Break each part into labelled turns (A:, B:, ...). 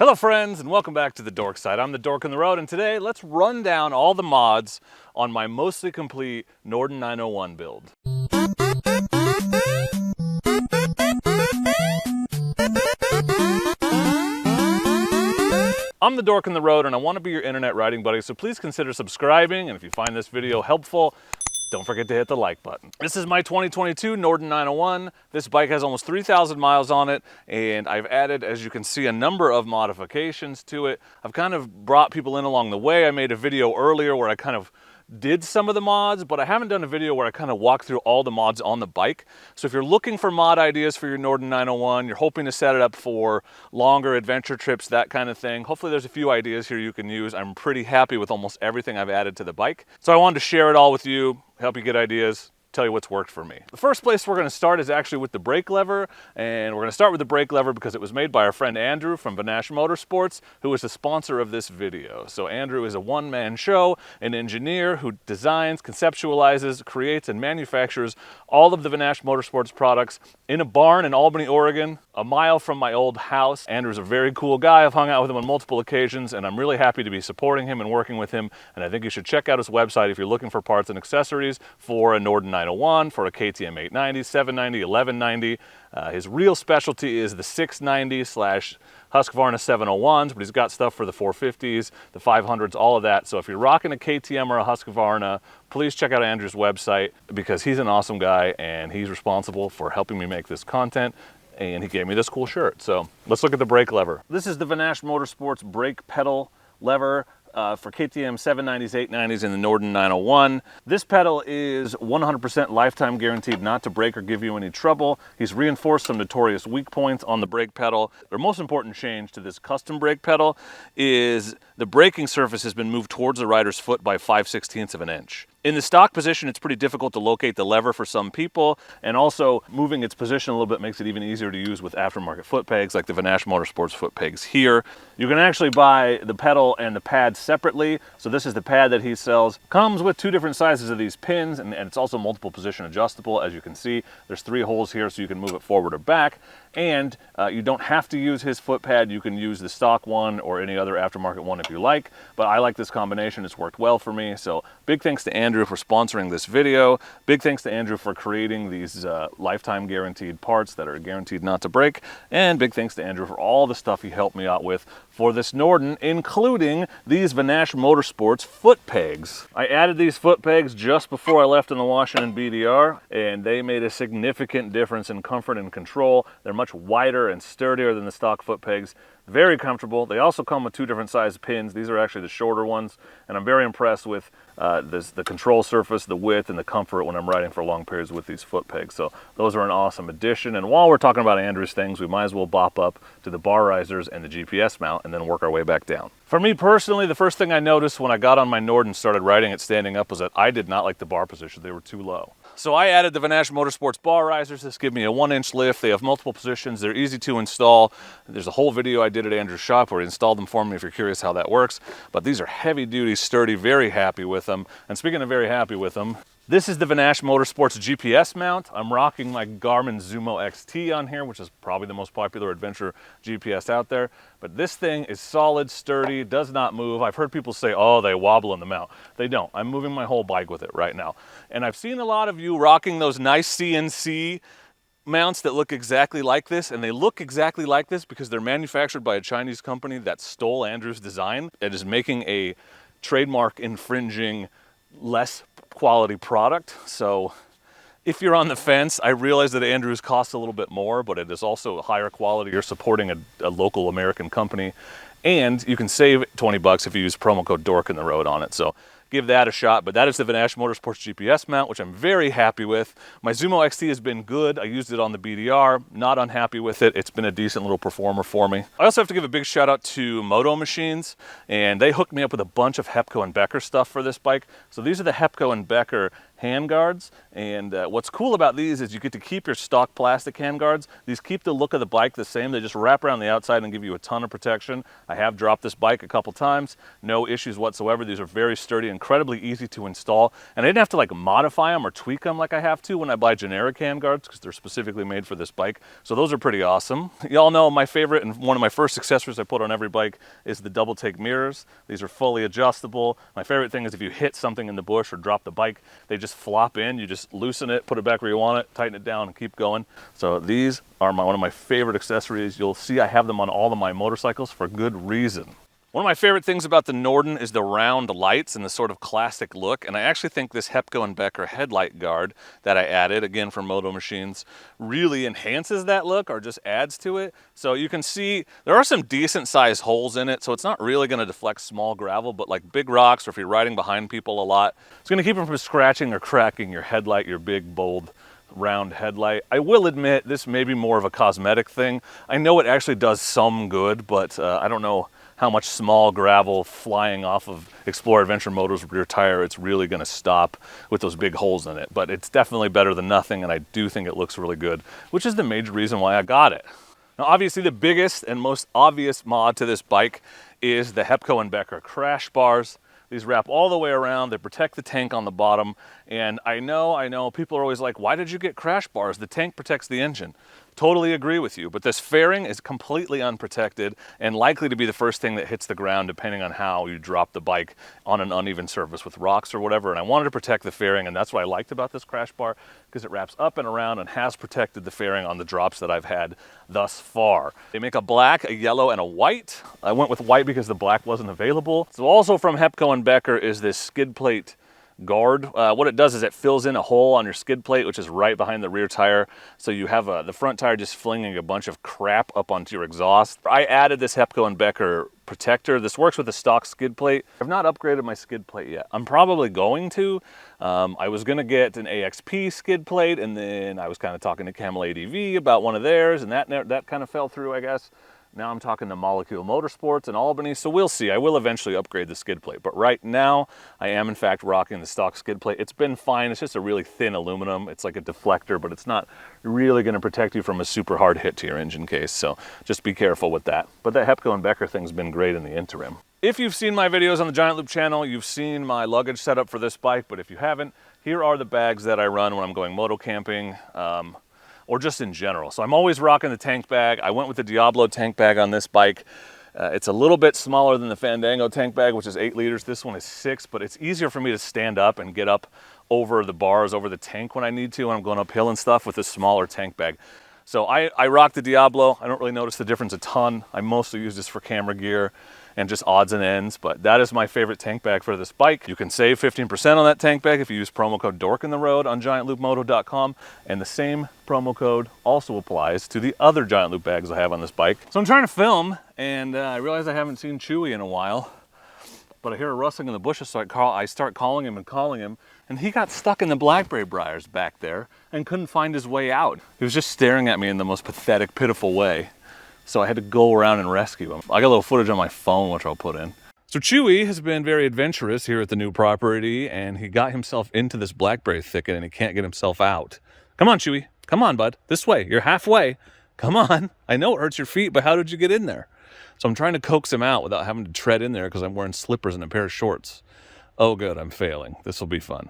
A: Hello friends, and welcome back to the Dork side. I'm the Dork on the Road, and today let's run down all the mods on my mostly complete Norden 901 build. I'm the Dork on the Road, and I want to be your internet riding buddy, so please consider subscribing, and if you find this video helpful, don't forget to hit the like button. This is my 2022 Norden 901. This bike has almost 3,000 miles on it, and I've added, as you can see, a number of modifications to it. I've kind of brought people in along the way. I made a video earlier where I kind of did some of the mods, but I haven't done a video where I kind of walk through all the mods on the bike. So if you're looking for mod ideas for your Norden 901, you're hoping to set it up for longer adventure trips, that kind of thing, hopefully there's a few ideas here you can use. I'm pretty happy with almost everything I've added to the bike. So I wanted to share it all with you, help you get ideas, tell you what's worked for me. The first place we're going to start is actually with the brake lever, and we're going to start with the brake lever because it was made by our friend Andrew from Vanesh Motorsports, who is the sponsor of this video. So Andrew is a one-man show, an engineer who designs, conceptualizes, creates, and manufactures all of the Vanesh Motorsports products in a barn in Albany, Oregon, a mile from my old house. Andrew's a very cool guy. I've hung out with him on multiple occasions, and I'm really happy to be supporting him and working with him, and I think you should check out his website if you're looking for parts and accessories for a Norden 901, for a KTM 890, 790, 1190. His real specialty is the 690 / Husqvarna 701s, but he's got stuff for the 450s, the 500s, all of that. So if you're rocking a KTM or a Husqvarna, please check out Andrew's website because he's an awesome guy and he's responsible for helping me make this content. And he gave me this cool shirt. So let's look at the brake lever. This is the Vanesh Motorsports brake pedal lever for KTM 790s, 890s, and the Norden 901. This pedal is 100% lifetime guaranteed not to break or give you any trouble. He's reinforced some notorious weak points on the brake pedal. The most important change to this custom brake pedal is the braking surface has been moved towards the rider's foot by 5/16 of an inch. In the stock position, it's pretty difficult to locate the lever for some people, and also moving its position a little bit makes it even easier to use with aftermarket foot pegs like the Vanesh Motorsports foot pegs here. You can actually buy the pedal and the pad separately. So this is the pad that he sells. Comes with two different sizes of these pins, and it's also multiple position adjustable. As you can see, there's 3 holes here so you can move it forward or back. And you don't have to use his foot pad. You can use the stock one or any other aftermarket one if you like, but I like this combination. It's worked well for me. So big thanks to Andrew for sponsoring this video. Big thanks to Andrew for creating these lifetime guaranteed parts that are guaranteed not to break. And big thanks to Andrew for all the stuff he helped me out with for this Norden, including these Vanesh Motorsports foot pegs. I added these foot pegs just before I left in the Washington BDR, and they made a significant difference in comfort and control. They're much wider and sturdier than the stock foot pegs. Very comfortable. They also come with 2 different size pins. These are actually the shorter ones, and I'm very impressed with the control surface, the width, and the comfort when I'm riding for long periods with these foot pegs. So those are an awesome addition. And while we're talking about Andrew's things, we might as well bop up to the bar risers and the GPS mount and then work our way back down. For me personally, the first thing I noticed when I got on my Norden and started riding it standing up was that I did not like the bar position. They were too low. So I added the Vanesh Motorsports bar risers. This give me a 1-inch lift. They have multiple positions. They're easy to install. There's a whole video I did at Andrew's shop where he installed them for me if you're curious how that works. But these are heavy duty, sturdy, very happy with them. And speaking of very happy with them, this is the Vanesh Motorsports GPS mount. I'm rocking my Garmin Zumo XT on here, which is probably the most popular adventure GPS out there. But this thing is solid, sturdy, does not move. I've heard people say, oh, they wobble in the mount. They don't. I'm moving my whole bike with it right now. And I've seen a lot of you rocking those nice CNC mounts that look exactly like this, and they look exactly like this because they're manufactured by a Chinese company that stole Andrew's design and is making a trademark infringing less quality product. So if you're on the fence, I realize that Andrew's costs a little bit more, but it is also a higher quality. You're supporting a local American company, and you can save 20 bucks if you use promo code Dork in the Road on it. So give that a shot. But that is the Vanesh Motorsports GPS mount, which I'm very happy with. My Zumo XT has been good. I used it on the BDR, not unhappy with it. It's been a decent little performer for me. I also have to give a big shout out to Moto Machines, and they hooked me up with a bunch of Hepco and Becker stuff for this bike. So these are the Hepco and Becker handguards. And what's cool about these is you get to keep your stock plastic handguards. These keep the look of the bike the same. They just wrap around the outside and give you a ton of protection. I have dropped this bike a couple times, no issues whatsoever. These are very sturdy, incredibly easy to install, and I didn't have to like modify them or tweak them like I have to when I buy generic handguards, because they're specifically made for this bike. So those are pretty awesome. Y'all know my favorite and one of my first accessories I put on every bike is the double take mirrors. These are fully adjustable. My favorite thing is if you hit something in the bush or drop the bike, they just flop in. You just loosen it, put it back where you want it, tighten it down, and keep going. So these are one of my favorite accessories. You'll see I have them on all of my motorcycles for good reason. One of my favorite things about the Norden is the round lights and the sort of classic look, and I actually think this Hepco & Becker Headlight Guard that I added, again from Moto Machines, really enhances that look or just adds to it. So you can see there are some decent sized holes in it, so it's not really going to deflect small gravel, but like big rocks or if you're riding behind people a lot, it's going to keep them from scratching or cracking your headlight, your big, bold, round headlight. I will admit this may be more of a cosmetic thing. I know it actually does some good, but I don't know how much small gravel flying off of Explorer Adventure Motor's rear tire it's really going to stop with those big holes in it. But it's definitely better than nothing, and I do think it looks really good, which is the major reason why I got it. Now obviously the biggest and most obvious mod to this bike is the Hepco & Becker crash bars. These wrap all the way around, they protect the tank on the bottom, and I know, people are always like, why did you get crash bars? The tank protects the engine. Totally agree with you, but this fairing is completely unprotected and likely to be the first thing that hits the ground depending on how you drop the bike on an uneven surface with rocks or whatever. And I wanted to protect the fairing, and that's what I liked about this crash bar, because it wraps up and around and has protected the fairing on the drops that I've had thus far. They make a black, a yellow, and a white. I went with white because the black wasn't available. So also from Hepco & Becker is this skid plate guard. What it does is it fills in a hole on your skid plate, which is right behind the rear tire. So you have the front tire just flinging a bunch of crap up onto your exhaust. I added this Hepco & Becker protector. This works with the stock skid plate. I've not upgraded my skid plate yet. I'm probably going to. I was going to get an AXP skid plate, and then I was kind of talking to Camel ADV about one of theirs, and that kind of fell through, I guess. Now I'm talking to Molecule Motorsports in Albany, so we'll see. I will eventually upgrade the skid plate, but right now I am in fact rocking the stock skid plate. It's been fine. It's just a really thin aluminum. It's like a deflector, but it's not really going to protect you from a super hard hit to your engine case, so just be careful with that. But that Hepco & Becker thing's been great in the interim. If you've seen my videos on the Giant Loop channel, you've seen my luggage setup for this bike, but if you haven't, here are the bags that I run when I'm going moto camping. Or just in general. So I'm always rocking the tank bag. I went with the Diablo tank bag on this bike. It's a little bit smaller than the Fandango tank bag, which is 8 liters. This one is 6, but it's easier for me to stand up and get up over the bars, over the tank when I need to, when I'm going uphill and stuff with this smaller tank bag. So I rock the Diablo. I don't really notice the difference a ton. I mostly use this for camera gear and just odds and ends, but that is my favorite tank bag for this bike. You can save 15% on that tank bag if you use promo code Dork in the road on giantloopmoto.com, and the same promo code also applies to the other Giant Loop bags I have on this bike. So I'm trying to film, and I realize I haven't seen Chewy in a while, but I hear a rustling in the bushes, so I start calling him, and he got stuck in the blackberry briars back there and couldn't find his way out. He was just staring at me in the most pathetic, pitiful way. So I had to go around and rescue him. I got a little footage on my phone, which I'll put in. So Chewy has been very adventurous here at the new property, and he got himself into this blackberry thicket and he can't get himself out. Come on, Chewy. Come on, bud. This way. You're halfway. Come on. I know it hurts your feet, but how did you get in there? So I'm trying to coax him out without having to tread in there because I'm wearing slippers and a pair of shorts. Oh, good. I'm failing. This will be fun.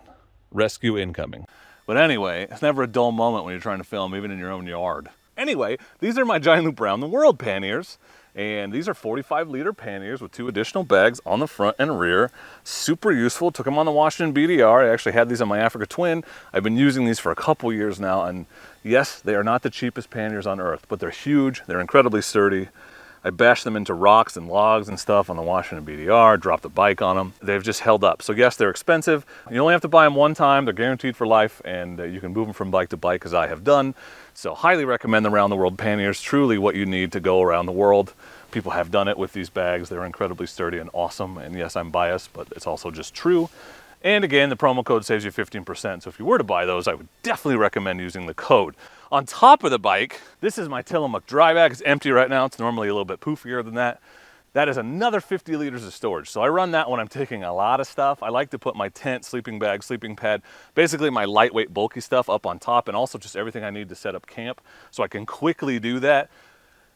A: Rescue incoming. But anyway, it's never a dull moment when you're trying to film, even in your own yard. Anyway, these are my Giant Loop Round the World panniers, and these are 45-liter panniers with 2 additional bags on the front and rear. Super useful. Took them on the Washington BDR. I actually had these on my Africa Twin. I've been using these for a couple years now, and yes, they are not the cheapest panniers on earth, but they're huge. They're incredibly sturdy. I bashed them into rocks and logs and stuff on the Washington BDR, dropped the bike on them. They've just held up. So yes, they're expensive. You only have to buy them one time. They're guaranteed for life, and you can move them from bike to bike as I have done. So highly recommend the Round the World panniers. Truly what you need to go around the world. People have done it with these bags. They're incredibly sturdy and awesome. And yes, I'm biased, but it's also just true. And again, the promo code saves you 15%. So if you were to buy those, I would definitely recommend using the code. On top of the bike, this is my Tillamook dry bag. It's empty right now. It's normally a little bit poofier than that. That is another 50 liters of storage. So I run that when I'm taking a lot of stuff. I like to put my tent, sleeping bag, sleeping pad, basically my lightweight, bulky stuff up on top, and also just everything I need to set up camp, so I can quickly do that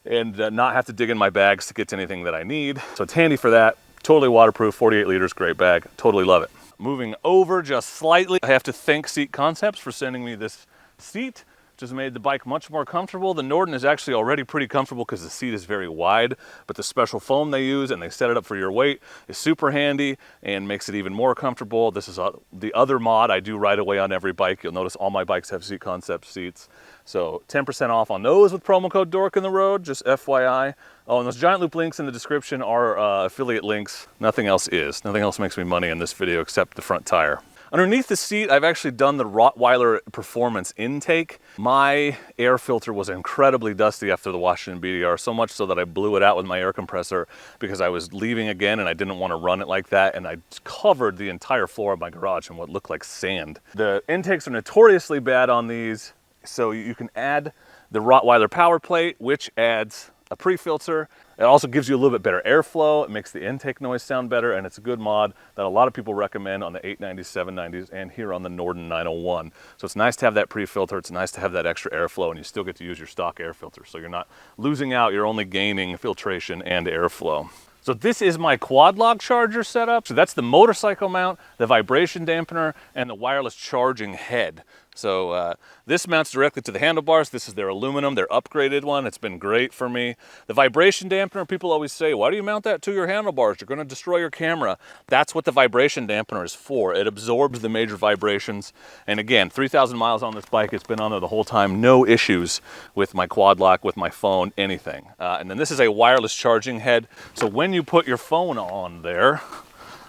A: and not have to dig in my bags to get to anything that I need. So it's handy for that. Totally waterproof, 48 liters, great bag. Totally love it. Moving over just slightly, I have to thank Seat Concepts for sending me this seat. Just made the bike much more comfortable. The Norden is actually already pretty comfortable because the seat is very wide, but the special foam they use, and they set it up for your weight, is super handy and makes it even more comfortable. This is the other mod I do right away on every bike. You'll notice all my bikes have Seat Concept seats. So 10% off on those with promo code Dork in the road, just FYI. Oh, and those giant loop links in the description are affiliate links. Nothing else is. Nothing else makes me money in this video except the front tire. Underneath the seat, I've actually done the Rottweiler Performance intake. My air filter was incredibly dusty after the Washington BDR, so much so that I blew it out with my air compressor because I was leaving again and I didn't want to run it like that, and I covered the entire floor of my garage in what looked like sand. The intakes are notoriously bad on these, so you can add the Rottweiler power plate, which adds a pre-filter. It also gives you a little bit better airflow. It makes the intake noise sound better, and it's a good mod that a lot of people recommend on the 890s, 790s, and here on the Norden 901. So it's nice to have that pre-filter. It's nice to have that extra airflow, and you still get to use your stock air filter. So you're not losing out. You're only gaining filtration and airflow. So this is my QuadLock charger setup. So that's the motorcycle mount, the vibration dampener, and the wireless charging head. So this mounts directly to the handlebars. This is their aluminum, their upgraded one. It's been great for me. The vibration dampener, people always say, why do you mount that to your handlebars? You're gonna destroy your camera. That's what the vibration dampener is for. It absorbs the major vibrations. And again, 3,000 miles on this bike. It's been on there the whole time. No issues with my QuadLock, with my phone, anything. And then this is a wireless charging head. So when you put your phone on there,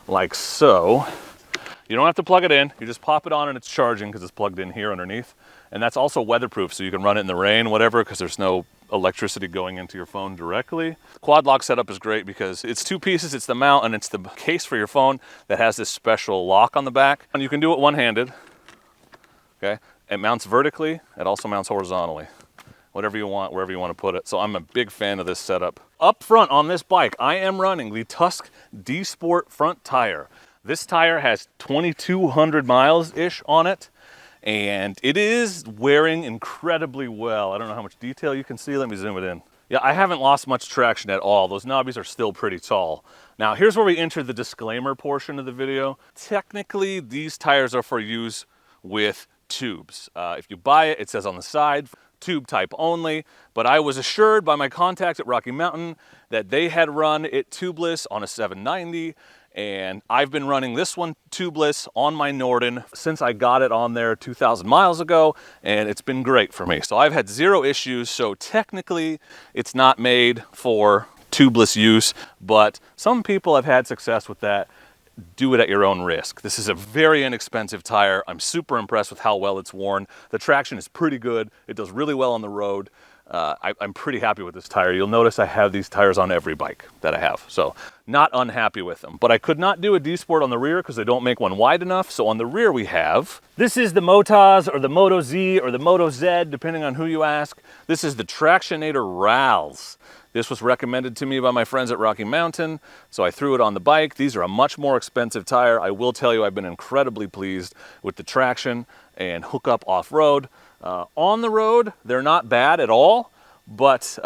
A: like so, you don't have to plug it in. You just pop it on and it's charging because it's plugged in here underneath. And that's also weatherproof, so you can run it in the rain, whatever, because there's no electricity going into your phone directly. QuadLock setup is great because it's two pieces. It's the mount and it's the case for your phone that has this special lock on the back. And you can do it one-handed, okay? It mounts vertically. It also mounts horizontally. Whatever you want, wherever you want to put it. So I'm a big fan of this setup. Up front on this bike, I am running the Tusk D-Sport front tire. This tire has 2,200 miles-ish on it, and it is wearing incredibly well. I don't know how much detail you can see. Let me zoom it in. Yeah, I haven't lost much traction at all. Those knobbies are still pretty tall. Now, here's where we enter the disclaimer portion of the video. Technically, these tires are for use with tubes. If you buy it, it says on the side, tube type only, but I was assured by my contact at Rocky Mountain that they had run it tubeless on a 790, and I've been running this one tubeless on my Norden since I got it on there 2,000 miles ago, and it's been great for me. So I've had zero issues, so technically it's not made for tubeless use, but some people have had success with that. Do it at your own risk. This is a very inexpensive tire. I'm super impressed with how well it's worn. The traction is pretty good. It does really well on the road. I'm pretty happy with this tire. You'll notice I have these tires on every bike that I have, so not unhappy with them. But I could not do a D-Sport on the rear because they don't make one wide enough. So on the rear we have, this is the Motaz or the Moto Z or the Moto Z, depending on who you ask. This is the Tractionator RALs. This was recommended to me by my friends at Rocky Mountain, so I threw it on the bike. These are a much more expensive tire. I will tell you, I've been incredibly pleased with the traction and hookup off-road. On the road, they're not bad at all, but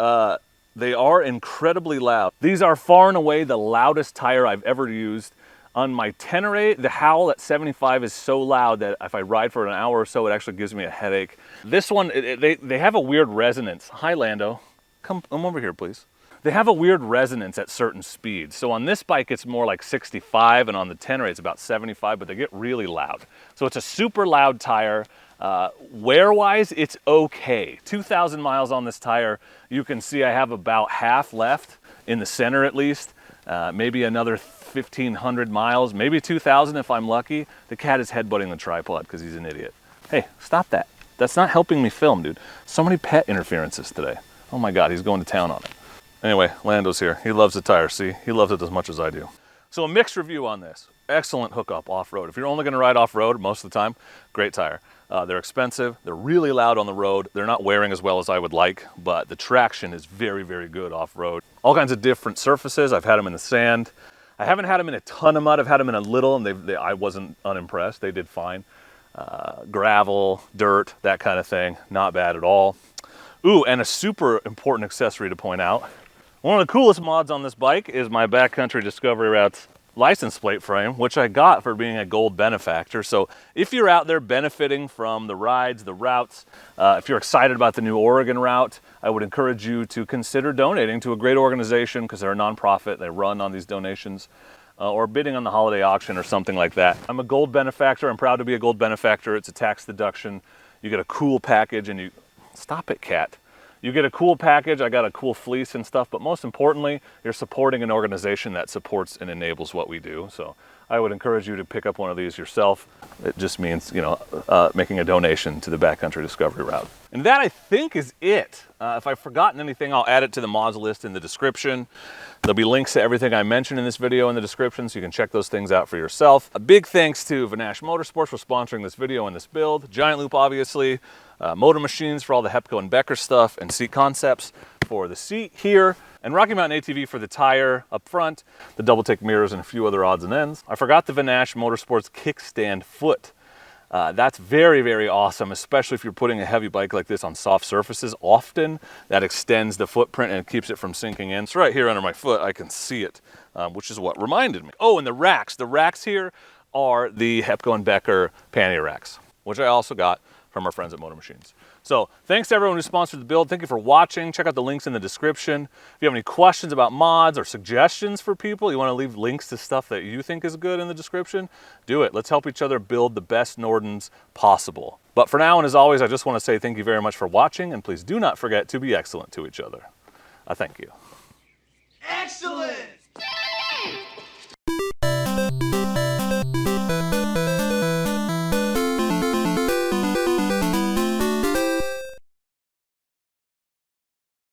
A: they are incredibly loud. These are far and away the loudest tire I've ever used. On my Tenere, the howl at 75 is so loud that if I ride for an hour or so, it actually gives me a headache. This one, they have a weird resonance. Hi, Lando. Come over here, please. They have a weird resonance at certain speeds. So on this bike, it's more like 65, and on the Tenere, it's about 75, but they get really loud. So it's a super loud tire. Wear-wise, it's okay. 2,000 miles on this tire. You can see I have about half left, in the center at least. Maybe another 1,500 miles, maybe 2,000 if I'm lucky. The cat is headbutting the tripod because he's an idiot. Hey, stop that. That's not helping me film, dude. So many pet interferences today. Oh my God, he's going to town on it. Anyway, Lando's here. He loves the tire, see? He loves it as much as I do. So a mixed review on this. Excellent hookup off-road. If you're only gonna ride off-road most of the time, great tire. They're expensive, they're really loud on the road, they're not wearing as well as I would like, but the traction is very, very good off-road. All kinds of different surfaces. I've had them in the sand. I haven't had them in a ton of mud. I've had them in a little, and I wasn't unimpressed. They did fine. Gravel, dirt, that kind of thing. Not bad at all. Ooh, and a super important accessory to point out. One of the coolest mods on this bike is my Backcountry Discovery Routes license plate frame, which I got for being a gold benefactor. So if you're out there benefiting from the rides, the routes, if you're excited about the new Oregon route, I would encourage you to consider donating to a great organization, because they're a nonprofit. They run on these donations, or bidding on the holiday auction or something like that. I'm a gold benefactor. I'm proud to be a gold benefactor. It's a tax deduction. You get a cool package, and you... Stop it, cat. You get a cool package. I got a cool fleece and stuff, but most importantly, you're supporting an organization that supports and enables what we do. So I would encourage you to pick up one of these yourself. It just means, you know, making a donation to the Backcountry Discovery Route. And that, I think, is it. If I've forgotten anything, I'll add it to the mods list in the description. There'll be links to everything I mentioned in this video in the description, so you can check those things out for yourself. A big thanks to Vanesh Motorsports for sponsoring this video and this build. Giant Loop, obviously. Motor Machines for all the Hepco and Becker stuff, and Seat Concepts for the seat here, and Rocky Mountain ATV for the tire up front, the double take mirrors, and a few other odds and ends. I forgot the Vanesh Motorsports kickstand foot. That's very, very awesome, especially if you're putting a heavy bike like this on soft surfaces. Often that extends the footprint and keeps it from sinking in. So right here under my foot, I can see it, which is what reminded me. Oh, and the racks here are the Hepco and Becker pannier racks, which I also got from our friends at Motor Machines. So thanks to everyone who sponsored the build. Thank you for watching. Check out the links in the description. If you have any questions about mods or suggestions for people, you want to leave links to stuff that you think is good in the description, do it. Let's help each other build the best Nordens possible. But for now, and as always, I just want to say thank you very much for watching, and please do not forget to be excellent to each other. I thank you.
B: Excellent!